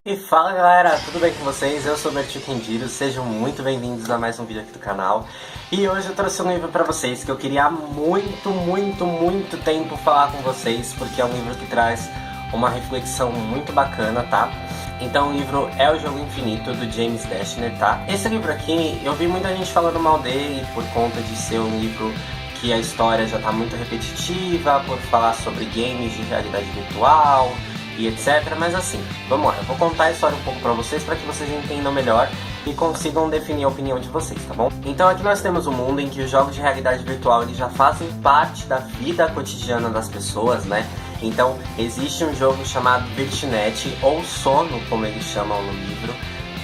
E fala galera, tudo bem com vocês? Eu sou o Bertil Kenjiro, sejam muito bem-vindos a mais um vídeo aqui do canal. E hoje eu trouxe um livro pra vocês que eu queria há muito tempo falar com vocês, porque é um livro que traz uma reflexão muito bacana, tá? Então o livro é O Jogo Infinito, do James Dashner, tá? Esse livro aqui, eu vi muita gente falando mal dele por conta de ser um livro que a história já tá muito repetitiva, por falar sobre games de realidade virtual e etc. Mas assim, vamos lá, eu vou contar a história um pouco pra vocês para que vocês entendam melhor e consigam definir a opinião de vocês, tá bom? Então aqui nós temos um mundo em que os jogos de realidade virtual eles já fazem parte da vida cotidiana das pessoas, né? Então existe um jogo chamado Virtunet, ou Sono, como eles chamam no livro,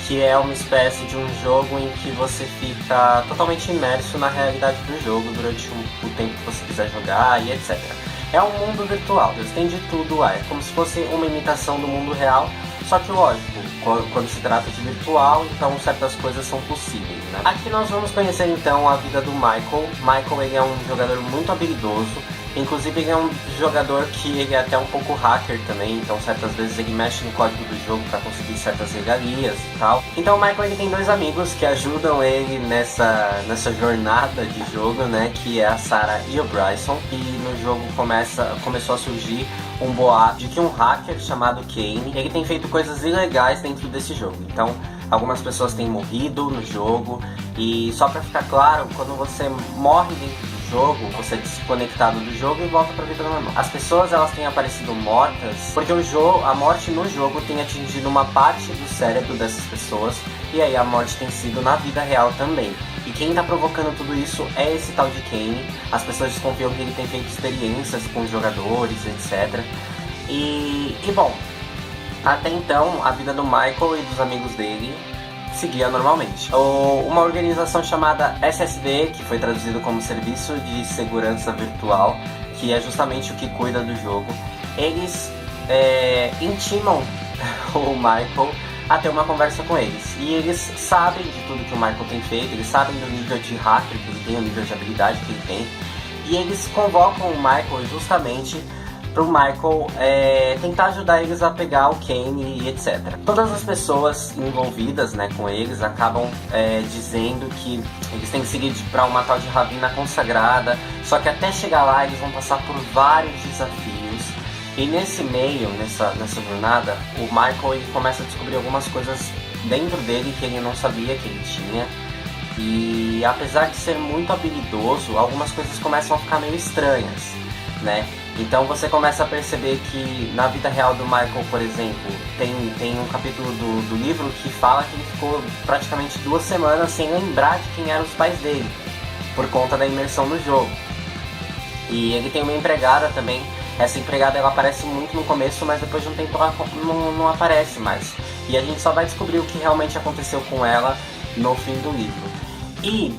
que é uma espécie de um jogo em que você fica totalmente imerso na realidade do jogo durante o tempo que você quiser jogar e etc. É um mundo virtual, eles têm de tudo lá, é como se fosse uma imitação do mundo real, só que lógico, quando se trata de virtual, então certas coisas são possíveis, né? Aqui nós vamos conhecer então a vida do Michael. Michael ele é um jogador muito habilidoso, inclusive ele é um jogador que ele é até um pouco hacker também, então certas vezes ele mexe no código do jogo para conseguir certas regalias e tal. Então o Michael ele tem dois amigos que ajudam ele nessa jornada de jogo, né, que é a Sarah e o Bryson. E no jogo começou a surgir um boato de que um hacker chamado Kane, ele tem feito coisas ilegais dentro desse jogo. Então algumas pessoas têm morrido no jogo, e só pra ficar claro, quando você morre dentro do jogo, você é desconectado do jogo e volta pra vida normal. As pessoas elas têm aparecido mortas porque a morte no jogo tem atingido uma parte do cérebro dessas pessoas, e aí a morte tem sido na vida real também. E quem tá provocando tudo isso é esse tal de Kane. As pessoas desconfiam que ele tem feito experiências com os jogadores, etc. E bom, até então a vida do Michael e dos amigos dele seguia normalmente. Uma organização chamada SSD, que foi traduzido como Serviço de Segurança Virtual, que é justamente o que cuida do jogo, eles intimam o Michael a ter uma conversa com eles. E eles sabem de tudo que o Michael tem feito, eles sabem do nível de hacker que ele tem, o nível de habilidade que ele tem, e eles convocam o Michael justamente pro Michael tentar ajudar eles a pegar o Kane e etc. Todas as pessoas envolvidas, né, com eles acabam dizendo que eles têm que seguir para uma tal de Ravina Consagrada, só que até chegar lá eles vão passar por vários desafios. E nesse meio, nessa jornada, o Michael ele começa a descobrir algumas coisas dentro dele que ele não sabia que ele tinha. E apesar de ser muito habilidoso, algumas coisas começam a ficar meio estranhas, né? Então você começa a perceber que na vida real do Michael, por exemplo, tem um capítulo do livro que fala que ele ficou praticamente 2 semanas sem lembrar de quem eram os pais dele, por conta da imersão no jogo. E ele tem uma empregada também. Essa empregada ela aparece muito no começo, mas depois de um tempo ela não aparece mais. E a gente só vai descobrir o que realmente aconteceu com ela no fim do livro. E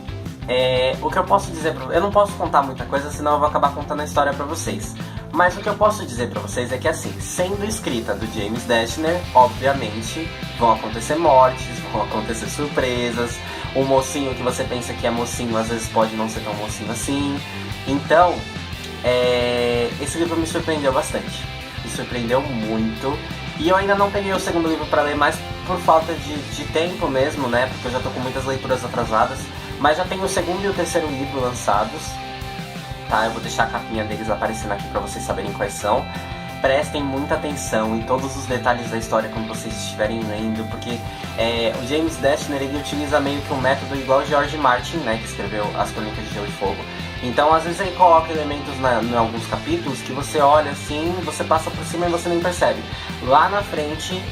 o que eu posso dizer eu não posso contar muita coisa, senão eu vou acabar contando a história pra vocês. Mas o que eu posso dizer pra vocês é que assim, sendo escrita do James Dashner, obviamente vão acontecer mortes, vão acontecer surpresas. O mocinho que você pensa que é mocinho, às vezes pode não ser tão mocinho assim. Então, esse livro me surpreendeu bastante. Me surpreendeu muito. E eu ainda não peguei o segundo livro pra ler, mais por falta de tempo mesmo, né? Porque eu já tô com muitas leituras atrasadas. Mas já tenho o segundo e o terceiro livro lançados, tá? Eu vou deixar a capinha deles aparecendo aqui pra vocês saberem quais são. Prestem muita atenção em todos os detalhes da história quando vocês estiverem lendo, porque o James Dashner ele utiliza meio que um método igual o George Martin, né? Que escreveu As Crônicas de Gelo e Fogo. Então às vezes ele coloca elementos em alguns capítulos que você olha assim, você passa por cima e você nem percebe. Lá na frente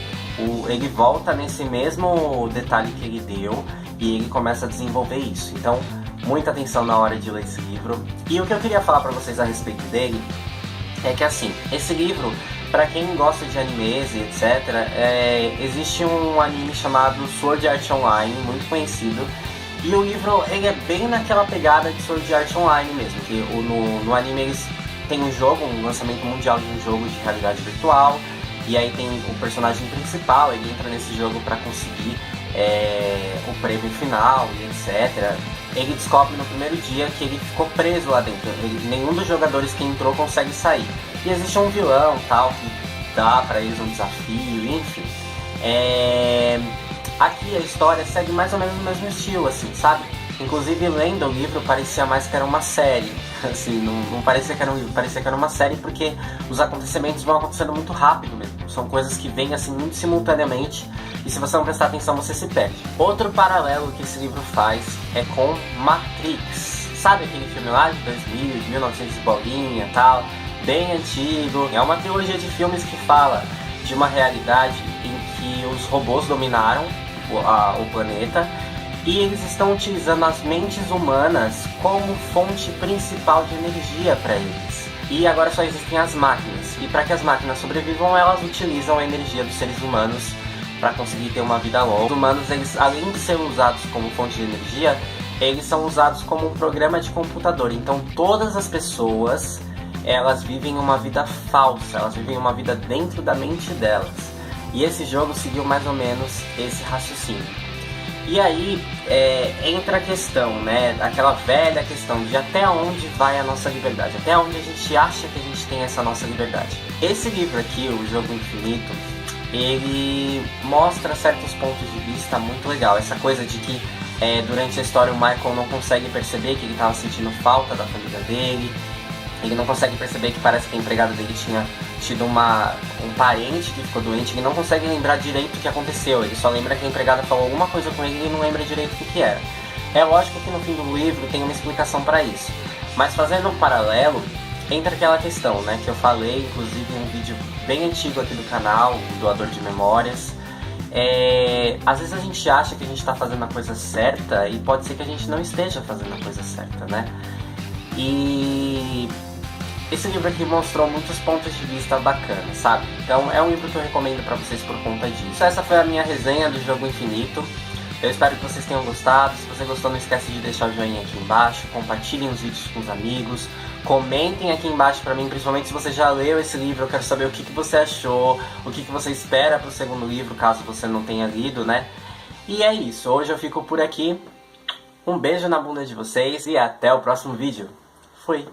ele volta nesse mesmo detalhe que ele deu e ele começa a desenvolver isso. Então, muita atenção na hora de ler esse livro. E o que eu queria falar pra vocês a respeito dele é que assim, esse livro, pra quem gosta de animes e etc, existe um anime chamado Sword Art Online, muito conhecido. E o livro, ele é bem naquela pegada de Sword Art Online mesmo, que no anime eles têm um jogo, um lançamento mundial de um jogo de realidade virtual. E aí tem o personagem principal, ele entra nesse jogo pra conseguir o prêmio final e etc. Ele descobre no primeiro dia que ele ficou preso lá dentro. Nenhum dos jogadores que entrou consegue sair. E existe um vilão tal que dá pra eles um desafio, enfim. Aqui a história segue mais ou menos o mesmo estilo, assim, sabe? Inclusive, lendo o livro, parecia mais que era uma série. Assim, não parecia que era um livro, parecia que era uma série, porque os acontecimentos vão acontecendo muito rápido mesmo. São coisas que vêm assim muito simultaneamente, e se você não prestar atenção, você se perde. Outro paralelo que esse livro faz é com Matrix. Sabe aquele filme lá de 2000, de 1900 e bolinha e tal? Bem antigo. É uma trilogia de filmes que fala de uma realidade em que os robôs dominaram o planeta, e eles estão utilizando as mentes humanas como fonte principal de energia para eles. E agora só existem as máquinas. E para que as máquinas sobrevivam, elas utilizam a energia dos seres humanos para conseguir ter uma vida longa. Os humanos, eles, além de serem usados como fonte de energia, eles são usados como um programa de computador. Então todas as pessoas, elas vivem uma vida falsa, elas vivem uma vida dentro da mente delas. E esse jogo seguiu mais ou menos esse raciocínio. E aí entra a questão, né? Aquela velha questão de até onde vai a nossa liberdade, até onde a gente acha que a gente tem essa nossa liberdade. Esse livro aqui, O Jogo Infinito, ele mostra certos pontos de vista muito legal. Essa coisa de que durante a história o Michael não consegue perceber que ele estava sentindo falta da família dele. Ele não consegue perceber que parece que a empregada dele tinha tido um parente que ficou doente. Ele não consegue lembrar direito o que aconteceu. Ele só lembra que a empregada falou alguma coisa com ele e ele não lembra direito o que era. É lógico que no fim do livro tem uma explicação para isso. Mas fazendo um paralelo, entra aquela questão, né, que eu falei, inclusive em um vídeo bem antigo aqui do canal, o Doador de Memórias. Às vezes a gente acha que a gente está fazendo a coisa certa e pode ser que a gente não esteja fazendo a coisa certa, né? E esse livro aqui mostrou muitos pontos de vista bacanas, sabe? Então é um livro que eu recomendo pra vocês por conta disso. Essa foi a minha resenha do Jogo Infinito. Eu espero que vocês tenham gostado. Se você gostou, não esquece de deixar o joinha aqui embaixo. Compartilhem os vídeos com os amigos. Comentem aqui embaixo pra mim, principalmente se você já leu esse livro. Eu quero saber o que você achou, o que você espera pro segundo livro, caso você não tenha lido, né? E é isso. Hoje eu fico por aqui. Um beijo na bunda de vocês e até o próximo vídeo. Fui!